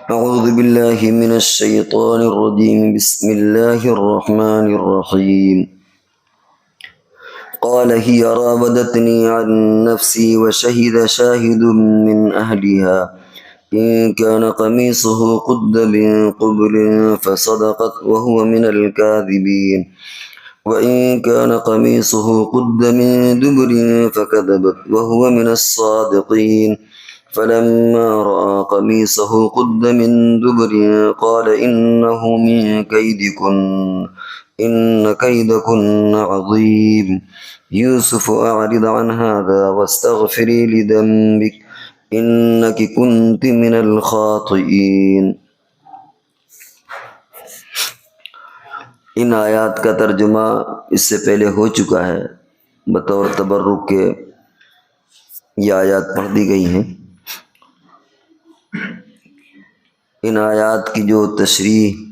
اعوذ باللہ من الشیطان الرجیم بسم اللہ الرحمن الرحیم قال هي راودتني عن نفسي وشهد شاهد من أهلها إن كان قميصه قد من قبل فصدقت وهو من الكاذبين وإن كان قميصه قد من دبر فكذبت وهو من الصادقين فلما رأى قميصه قد من دبر قال إنه من كيدكن إن كيدكن عظيم يوسف أعرض عن هذا واستغفري لذنبك إنك كنت من الخاطئين۔ ان آیات کا ترجمہ اس سے پہلے ہو چکا ہے، بطور تبرک کے یہ آیات پڑھ دی گئی ہیں۔ ان آیات کی جو تشریح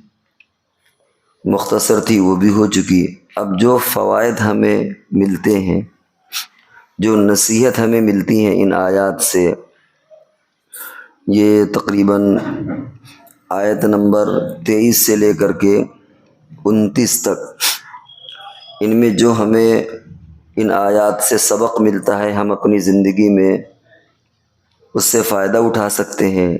مختصر تھی وہ بھی ہو چکی ہے۔ اب جو فوائد ہمیں ملتے ہیں، جو نصیحت ہمیں ملتی ہیں ان آیات سے، یہ تقریباً آیت نمبر 23 سے لے کر کے 29 تک، ان میں جو ہمیں ان آیات سے سبق ملتا ہے، ہم اپنی زندگی میں اس سے فائدہ اٹھا سکتے ہیں،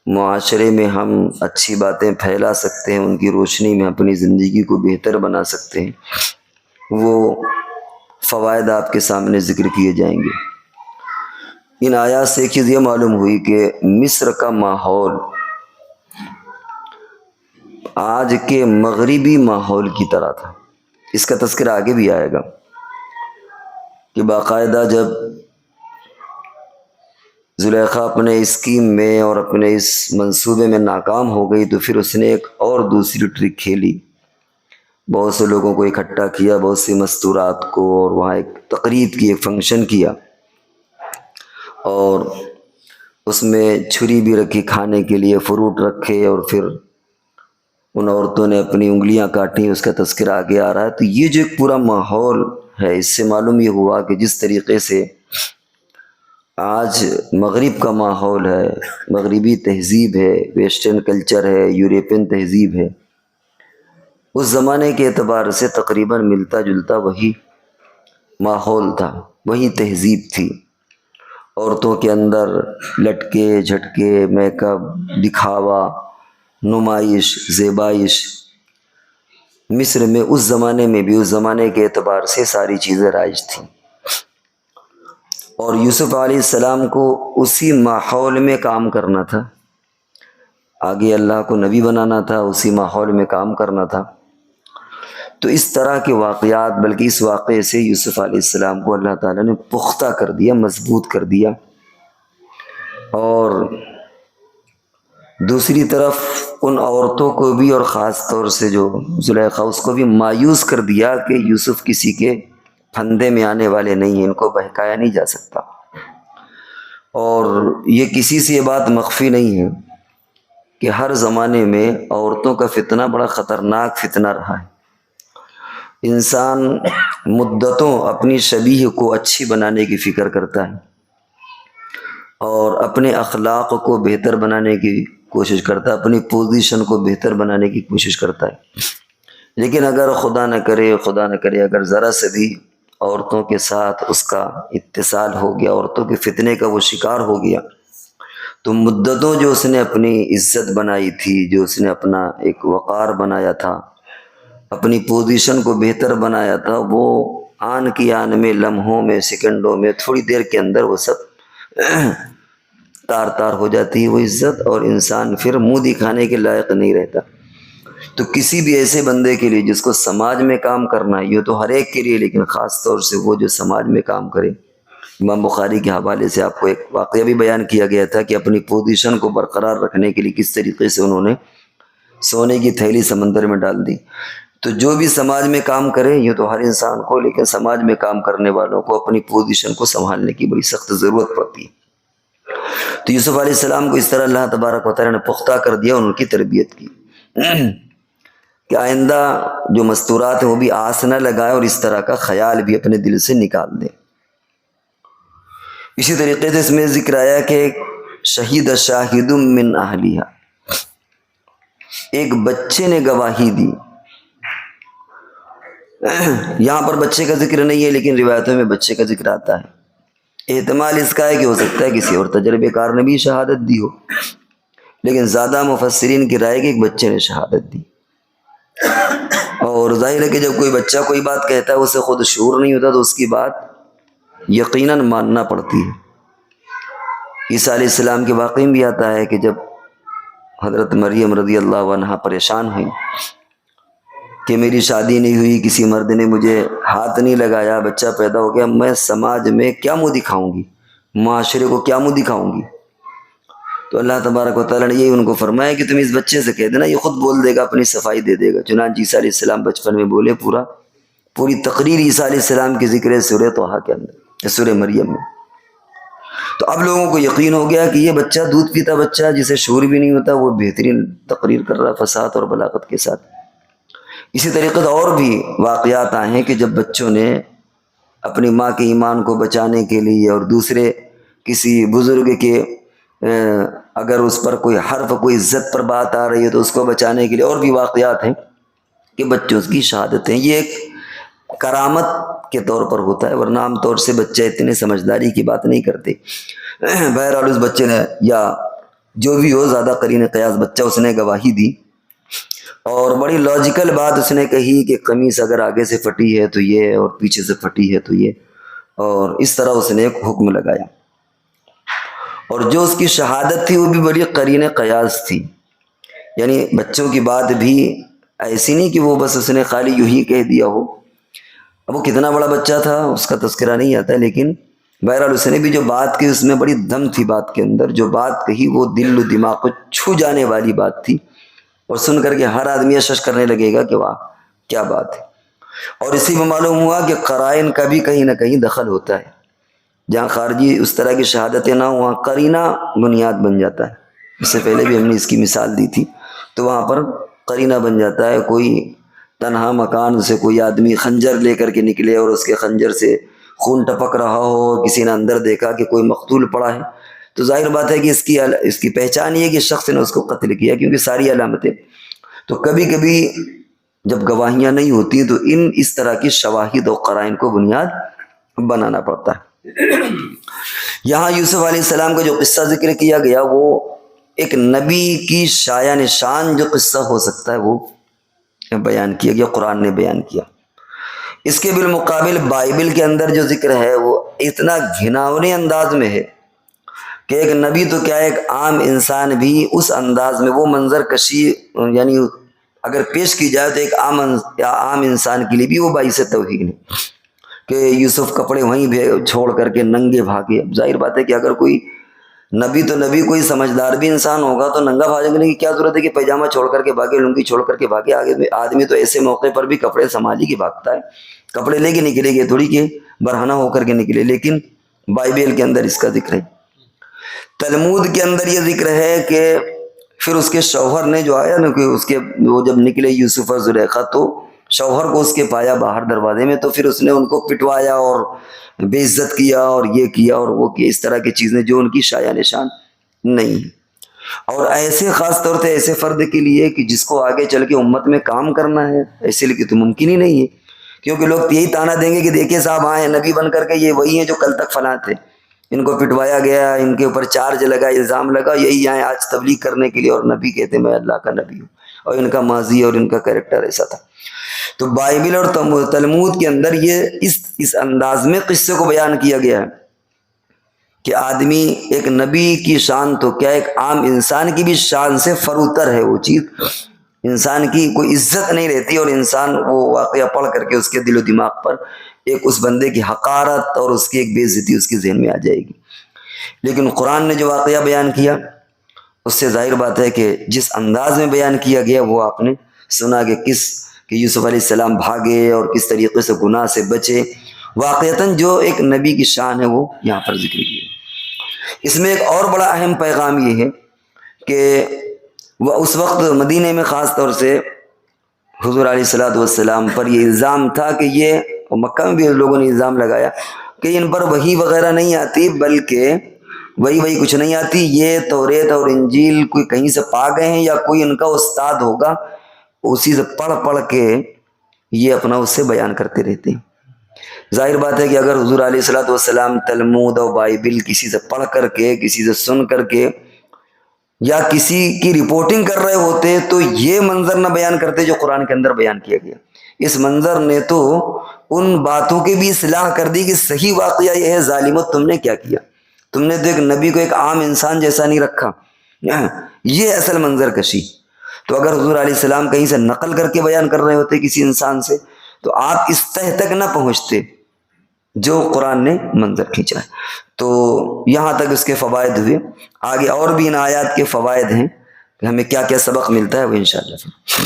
معاشرے میں ہم اچھی باتیں پھیلا سکتے ہیں، ان کی روشنی میں اپنی زندگی کو بہتر بنا سکتے ہیں، وہ فوائد آپ کے سامنے ذکر کیے جائیں گے۔ ان آیات سے ایک چیز یہ معلوم ہوئی کہ مصر کا ماحول آج کے مغربی ماحول کی طرح تھا۔ اس کا تذکرہ آگے بھی آئے گا کہ باقاعدہ جب زلیخا اپنے اسکیم میں اور اپنے اس منصوبے میں ناکام ہو گئی تو پھر اس نے ایک اور دوسری ٹرک کھیلی، بہت سے لوگوں کو اکٹھا کیا، بہت سی مستورات کو، اور وہاں ایک تقریب کی، ایک فنکشن کیا، اور اس میں چھری بھی رکھی کھانے کے لیے، فروٹ رکھے، اور پھر ان عورتوں نے اپنی انگلیاں کاٹیں، اس کا تذکرہ آگے آ رہا ہے۔ تو یہ جو ایک پورا ماحول ہے، اس سے معلوم یہ ہوا کہ جس طریقے سے آج مغرب کا ماحول ہے، مغربی تہذیب ہے، ویسٹرن کلچر ہے، یورپین تہذیب ہے، اس زمانے کے اعتبار سے تقریباً ملتا جلتا وہی ماحول تھا، وہی تہذیب تھی۔ عورتوں کے اندر لٹکے جھٹکے، میک اپ، دکھاوا، نمائش، زیبائش، مصر میں اس زمانے میں بھی، اس زمانے کے اعتبار سے ساری چیزیں رائج تھیں، اور یوسف علیہ السلام کو اسی ماحول میں کام کرنا تھا، آگے اللہ کو نبی بنانا تھا، اسی ماحول میں کام کرنا تھا۔ تو اس طرح کے واقعات، بلکہ اس واقعے سے یوسف علیہ السلام کو اللہ تعالیٰ نے پختہ کر دیا، مضبوط کر دیا، اور دوسری طرف ان عورتوں کو بھی، اور خاص طور سے جو زلیخا، اس کو بھی مایوس کر دیا کہ یوسف کسی کے پھندے میں آنے والے نہیں ہیں، ان کو بہکایا نہیں جا سکتا، اور یہ کسی سے یہ بات مخفی نہیں ہے کہ ہر زمانے میں عورتوں کا فتنہ بڑا خطرناک فتنہ رہا ہے۔ انسان مدتوں اپنی شبیہ کو اچھی بنانے کی فکر کرتا ہے، اور اپنے اخلاق کو بہتر بنانے کی کوشش کرتا ہے، اپنی پوزیشن کو بہتر بنانے کی کوشش کرتا ہے، لیکن اگر خدا نہ کرے اگر ذرا سے بھی عورتوں کے ساتھ اس کا اتصال ہو گیا، عورتوں کے فتنے کا وہ شکار ہو گیا، تو مدتوں جو اس نے اپنی عزت بنائی تھی، جو اس نے اپنا ایک وقار بنایا تھا، اپنی پوزیشن کو بہتر بنایا تھا، وہ آن کی آن میں، لمحوں میں، سیکنڈوں میں، تھوڑی دیر کے اندر وہ سب تار تار ہو جاتی ہے وہ عزت، اور انسان پھر منہ دکھانے کے لائق نہیں رہتا۔ تو کسی بھی ایسے بندے کے لیے جس کو سماج میں کام کرنا ہے، یہ تو ہر ایک کے لیے، لیکن خاص طور سے وہ جو سماج میں کام کرے، امام بخاری کے حوالے سے آپ کو ایک واقعہ بھی بیان کیا گیا تھا کہ اپنی پوزیشن کو برقرار رکھنے کے لیے کس طریقے سے انہوں نے سونے کی تھیلی سمندر میں ڈال دی۔ تو جو بھی سماج میں کام کرے، یہ تو ہر انسان کو، لیکن سماج میں کام کرنے والوں کو اپنی پوزیشن کو سنبھالنے کی بڑی سخت ضرورت پڑتی ہے۔ تو یوسف علیہ السلام کو اس طرح اللہ تبارک و تعالیٰ نے پختہ کر دیا، ان کی تربیت کی کہ آئندہ جو مستورات ہیں وہ بھی آس نہ لگائے، اور اس طرح کا خیال بھی اپنے دل سے نکال دیں۔ اسی طریقے سے اس میں ذکر آیا کہ شہید شاہد من اہلیہ، ایک بچے نے گواہی دی۔ یہاں پر بچے کا ذکر نہیں ہے، لیکن روایتوں میں بچے کا ذکر آتا ہے۔ احتمال اس کا ہے کہ ہو سکتا ہے کسی اور تجربے کار نے بھی شہادت دی ہو، لیکن زیادہ مفسرین کی رائے کہ ایک بچے نے شہادت دی۔ اور ظاہر ہے کہ جب کوئی بچہ کوئی بات کہتا ہے اسے خود شعور نہیں ہوتا تو اس کی بات یقیناً ماننا پڑتی ہے۔ عیسیٰ علیہ السلام کے واقعے میں بھی آتا ہے کہ جب حضرت مریم رضی اللہ عنہا پریشان ہوئی کہ میری شادی نہیں ہوئی، کسی مرد نے مجھے ہاتھ نہیں لگایا، بچہ پیدا ہو گیا، میں سماج میں کیا منہ دکھاؤں گی، معاشرے کو کیا منہ دکھاؤں گی؟ تو اللہ تبارک و تعالیٰ نے یہی ان کو فرمایا کہ تم اس بچے سے کہہ دینا، یہ خود بول دے گا، اپنی صفائی دے دے گا۔ چنانچہ عیسیٰ علیہ السلام بچپن میں بولے، پوری تقریر عیسیٰ علیہ السلام کی ذکر ہے سورہ طٰہٰ کے اندر، سورہ مریم میں۔ تو اب لوگوں کو یقین ہو گیا کہ یہ بچہ دودھ پیتا بچہ جسے شعور بھی نہیں ہوتا، وہ بہترین تقریر کر رہا فصاحت اور بلاغت کے ساتھ۔ اسی طریقے سے اور بھی واقعات آئے ہیں کہ جب بچوں نے اپنی ماں کے ایمان کو بچانے کے لیے اور دوسرے کسی بزرگ کے اگر اس پر کوئی حرف کوئی عزت پر بات آ رہی ہے تو اس کو بچانے کے لیے، اور بھی واقعات ہیں کہ بچوں کی شہادتیں، یہ ایک کرامت کے طور پر ہوتا ہے، ورنہ عام طور سے بچہ اتنے سمجھداری کی بات نہیں کرتے۔ بہرحال اس بچے نے، یا جو بھی ہو، زیادہ قرین قیاس بچہ، اس نے گواہی دی اور بڑی لاجیکل بات اس نے کہی کہ قمیص اگر آگے سے پھٹی ہے تو یہ، اور پیچھے سے پھٹی ہے تو یہ، اور اس طرح اس نے ایک حکم لگایا۔ اور جو اس کی شہادت تھی وہ بھی بڑی قرین قیاس تھی، یعنی بچوں کی بات بھی ایسی نہیں کہ وہ بس اس نے خالی یوں ہی کہہ دیا ہو۔ اب وہ کتنا بڑا بچہ تھا اس کا تذکرہ نہیں آتا ہے، لیکن بہرحال اس نے بھی جو بات کی اس میں بڑی دم تھی بات کے اندر، جو بات کہی وہ دل و دماغ کو چھو جانے والی بات تھی، اور سن کر کے ہر آدمی اشش کرنے لگے گا کہ واہ کیا بات ہے۔ اور اسی میں معلوم ہوا کہ قرائن کا بھی کہیں نہ کہیں دخل ہوتا ہے، جہاں خارجی اس طرح کی شہادتیں نہ ہوں وہاں قرینہ بنیاد بن جاتا ہے۔ اس سے پہلے بھی ہم نے اس کی مثال دی تھی، تو وہاں پر قرینہ بن جاتا ہے۔ کوئی تنہا مکان سے کوئی آدمی خنجر لے کر کے نکلے اور اس کے خنجر سے خون ٹپک رہا ہو، کسی نے اندر دیکھا کہ کوئی مقتول پڑا ہے، تو ظاہر بات ہے کہ اس کی پہچان یہ ہے کہ شخص نے اس کو قتل کیا، کیونکہ ساری علامتیں۔ تو کبھی کبھی جب گواہیاں نہیں ہوتی تو اس طرح کی شواہد و قرائن کو بنیاد بنانا پڑتا ہے۔ یہاں یوسف علیہ السلام کا جو قصہ ذکر کیا گیا وہ ایک نبی کی شایع نشان جو قصہ ہو سکتا ہے وہ بیان کیا گیا، قرآن نے بیان کیا۔ اس کے بالمقابل بائبل کے اندر جو ذکر ہے وہ اتنا گھناؤنے انداز میں ہے کہ ایک نبی تو کیا ایک عام انسان بھی اس انداز میں وہ منظر کشی یعنی اگر پیش کی جائے تو ایک عام انسان کے لیے بھی وہ باعث توہین ہے کہ یوسف کپڑے وہیں چھوڑ کر کے ننگے بھاگے۔ ظاہر بات ہے کہ اگر کوئی نبی تو نبی کوئی سمجھدار بھی انسان ہوگا تو ننگا بھاگنے کی کیا ضرورت ہے کہ پیجامہ چھوڑ کر کے بھاگے، لنگی چھوڑ کر کے بھاگے۔ آگے آدمی تو ایسے موقع پر بھی کپڑے سنبھال کے بھاگتا ہے، کپڑے لے کے نکلے گے تھوڑی کہ برہنہ ہو کر کے نکلے۔ لیکن بائبل کے اندر اس کا ذکر ہے، تلمود کے اندر یہ ذکر ہے کہ پھر اس کے شوہر نے جو آیا نا کہ وہ جب نکلے یوسف اور زلیخا تو شوہر کو اس کے پایا باہر دروازے میں، تو پھر اس نے ان کو پٹوایا اور بے عزت کیا اور یہ کیا اور وہ کیا، اس طرح کی چیزیں جو ان کی شایع نشان نہیں ہیں۔ اور ایسے خاص طور سے ایسے فرد کے لیے کہ جس کو آگے چل کے امت میں کام کرنا ہے، ایسے لیے تو ممکن ہی نہیں ہے، کیونکہ لوگ یہی تانا دیں گے کہ دیکھیے صاحب آئے نبی بن کر کے، یہ وہی ہیں جو کل تک فلاں تھے، ان کو پٹوایا گیا، ان کے اوپر چارج لگا، الزام لگا، یہی آئے آج تبلیغ کرنے کے لیے، اور نبی کہتے میں اللہ کا نبی ہوں، اور ان کا ماضی اور ان کا کریکٹر ایسا تھا۔ تو بائبل اور تلمود کے اندر یہ اس انداز میں قصے کو بیان کیا گیا ہے کہ آدمی ایک نبی کی شان تو کیا ایک عام انسان کی بھی شان سے فروتر ہے، وہ چیز انسان کی کوئی عزت نہیں رہتی، اور انسان وہ واقعہ پڑھ کر کے اس کے دل و دماغ پر ایک اس بندے کی حقارت اور اس کی ایک بے عزتی اس کے ذہن میں آ جائے گی۔ لیکن قرآن نے جو واقعہ بیان کیا اس سے ظاہر بات ہے کہ جس انداز میں بیان کیا گیا وہ آپ نے سنا کہ یوسف علیہ السلام بھاگے اور کس طریقے سے گناہ سے بچے، واقعتاً جو ایک نبی کی شان ہے وہ یہاں پر ذکر کی ہے۔ اس میں ایک اور بڑا اہم پیغام یہ ہے کہ وہ اس وقت مدینے میں خاص طور سے حضور علیہ الصلوۃ والسلام پر یہ الزام تھا کہ یہ، مکہ میں بھی لوگوں نے الزام لگایا، کہ ان پر وحی وغیرہ نہیں آتی، بلکہ وہی کچھ نہیں آتی، یہ توریت اور انجیل کوئی کہیں سے پا گئے ہیں یا کوئی ان کا استاد ہوگا، اسی سے پڑھ کے یہ اپنا اس سے بیان کرتے رہتے ہیں۔ ظاہر بات ہے کہ اگر حضور علیہ الصلوۃ والسلام تلمود اور بائبل کسی سے پڑھ کر کے، کسی سے سن کر کے یا کسی کی رپورٹنگ کر رہے ہوتے تو یہ منظر نہ بیان کرتے جو قرآن کے اندر بیان کیا گیا۔ اس منظر نے تو ان باتوں کی بھی اصلاح کر دی کہ صحیح واقعہ یہ ہے، ظالمت تم نے کیا کیا، تم نے تو ایک نبی کو ایک عام انسان جیسا نہیں رکھا، یہ اصل منظر کشی۔ تو اگر حضور علیہ السلام کہیں سے نقل کر کے بیان کر رہے ہوتے کسی انسان سے تو آپ اس تہ تک نہ پہنچتے جو قرآن نے منظر کھینچا ہے۔ تو یہاں تک اس کے فوائد ہوئے، آگے اور بھی ان آیات کے فوائد ہیں کہ ہمیں کیا کیا سبق ملتا ہے وہ انشاءاللہ